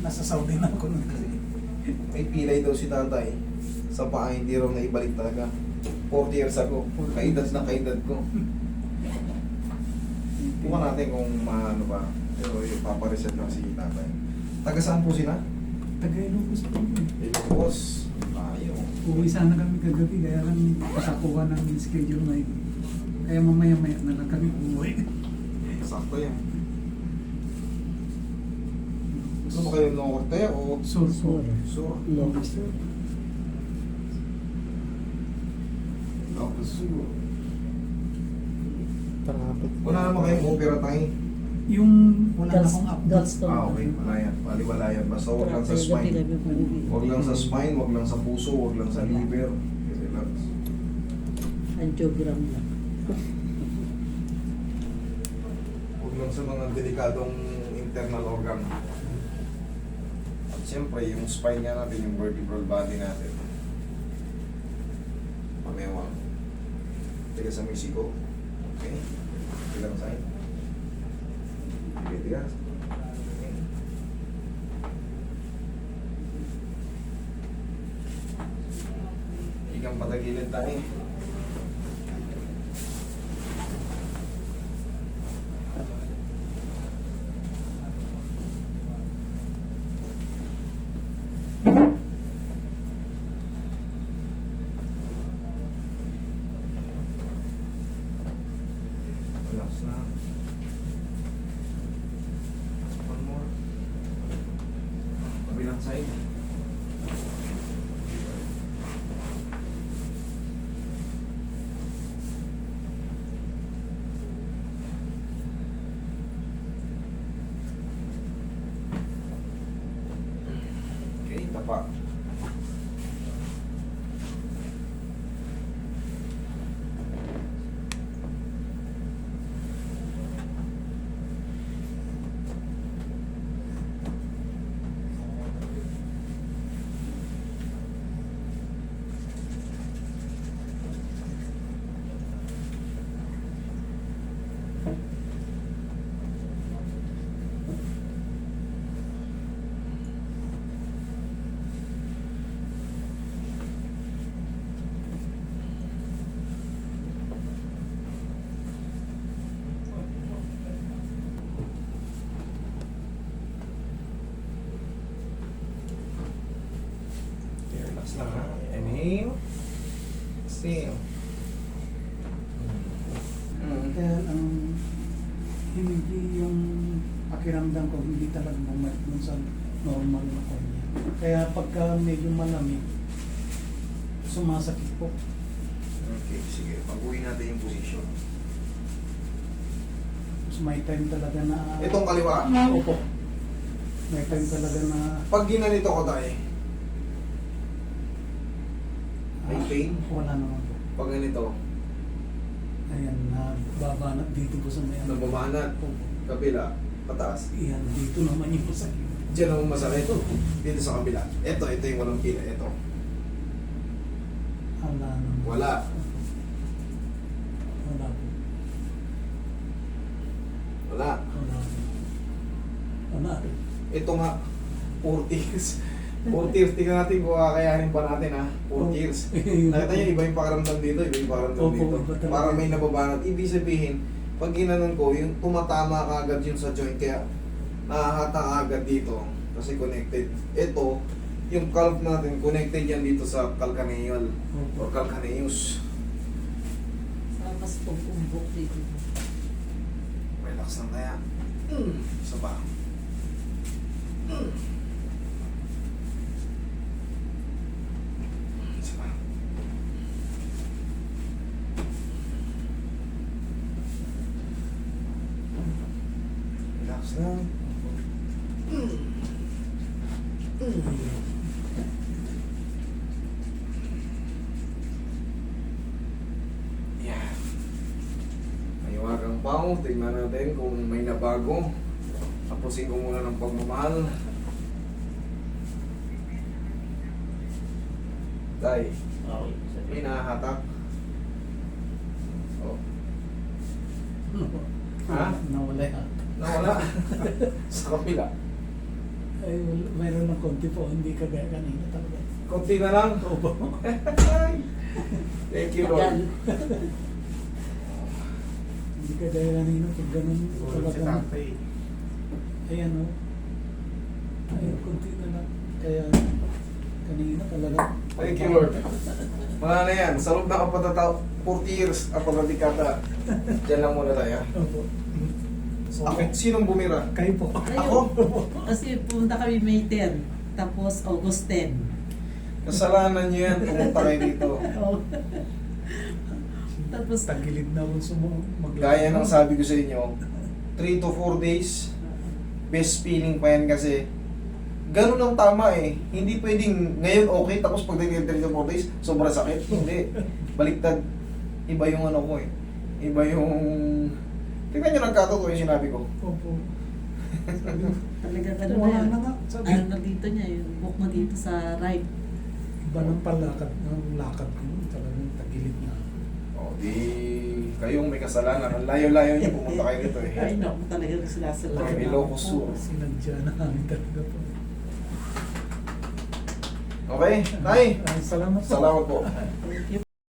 Nasa Saudi na ako nun kasi. May pilay daw si tatay. Sa paa hindi raw naibalik talaga. 40 years ago. Kaedad na kaedad ko. Bukan natin kung maano ba. Pero ipapareset lang si tatay. Taga saan po sila? Taga-Ilocos po. Ilocos. Ayaw. Uwi sana kami kagabi, kaya lang kasakuha ng schedule na yun. Kaya mamaya-maya na lang kami umuwi. Sakto yan. Gusto mo kayo ng korte o Sur. sur? Lobster. Tapos sur. Traffic. Wala naman kayong opera tayo. Yung wala na akong update. Gallstone. Okay. Wala yan. Baliwala yan. Basta huwag lang sa Gabi spine. kami umuwi. Huwag lang sa spine, huwag lang sa puso, huwag lang sa liver. Relax. Angiogram lang. Huwag lang sa mga delikadong internal organ. At siyempre, yung spine nga natin, yung vertebral body natin. Pamewang. Tiga sa Mexico. Okay. Ilang side. Okay, tiga. Okay. Igang patagilid tayo. Relax na. One more. Kabilang side. Okay, tapa. Okay, relax lang ha. Inhale. Exhale. Kaya ang hindi yung pakiramdam ko hindi talaga bumalik dun sa normal na ko niya. Kaya pagka medyo malamig, sumasakit po. Okay, sige. Pag-uwi natin yung position. Tapos may time talaga na... Itong kaliwa. Opo. May time talaga na... Pag ginanito ko tayo, may pain? Wala naman po. Pag ganito, Ayan, nababanat dito po sa may... nababanat. Opo. Kabila, pataas. Ayan, dito naman yung masakit. Diyan ang masakit. Dito sa kabila. Ito yung walang pila. Ito. Wala naman. Wala. Wala po. Wala. Wala po. Wala po. Ito nga, 40 years. 40 years. Tingnan natin kung kakayanin pa natin ha. 40 years. Nakita niyo, iba yung pakaramdam dito, iba yung pakaramdam Opo, dito. iba talaga. Parang may nababanat. Ibig sabihin, pag ginanon ko, yung tumatama ka agad yun sa joint, kaya nakahata ka agad dito. Kasi connected. Ito, yung calf natin, connected yan dito sa calcaneal or calcaneus. Mas pumumbok dito. Relax lang kaya. Isa pa. Isa pa. Relax lang. Yeah. Mahiwagang pao. Tingnan natin kung may nabago. Tapusin ko muna ng pagmamahal. Tay, may nahahatak. Oh. Ha? Nawala yan. Nawala. Sa kapila. Ay, mayroon ng konti po, hindi kagaya kanina talaga. Konti na lang. Opo. Thank you, Lord. Yan. Hindi kagaya kanina pag ganun talaga. Ayan o. Ayun, konti na lang. Kaya kanina talaga. Thank you, Lord. Wala na yan. Sa loob ng kapatatao, 40 years, ako dekada. Diyan lang muna tayo. Opo. Ako, sinong bumira? Kayo po. Ayun. Kasi pumunta kami May 10, tapos August 10. Kasalanan niyo yan, pumunta kayo dito. Tapos, Tagilid na kung maglaro. Gaya ng sabi ko sa inyo, 3 to 4 days, best feeling pa yan kasi ganun ang tama eh. Hindi pwedeng ngayon okay, tapos pag 3 to 4 days, sobrang sakit. Hindi. Baliktad. Iba yung ano ko eh. Iba yung... Tingnan nyo nagkatotoo yung sinabi ko. Opo. talaga ano na Wala yan. na nga. Sabi, Ano na dito niya, yung book na dito sa right. iba ng palakad, ng lakad ko. Talagang tagilid na. O, di... Kayong may kasalanan. Ang layo-layo niyo pumunta kayo dito eh. Ay, naku, talagang sila sa May Ilocos Sur. Sinadya na namin talaga po. Okay? Tay! Salamat po. Salamat po. Thank you.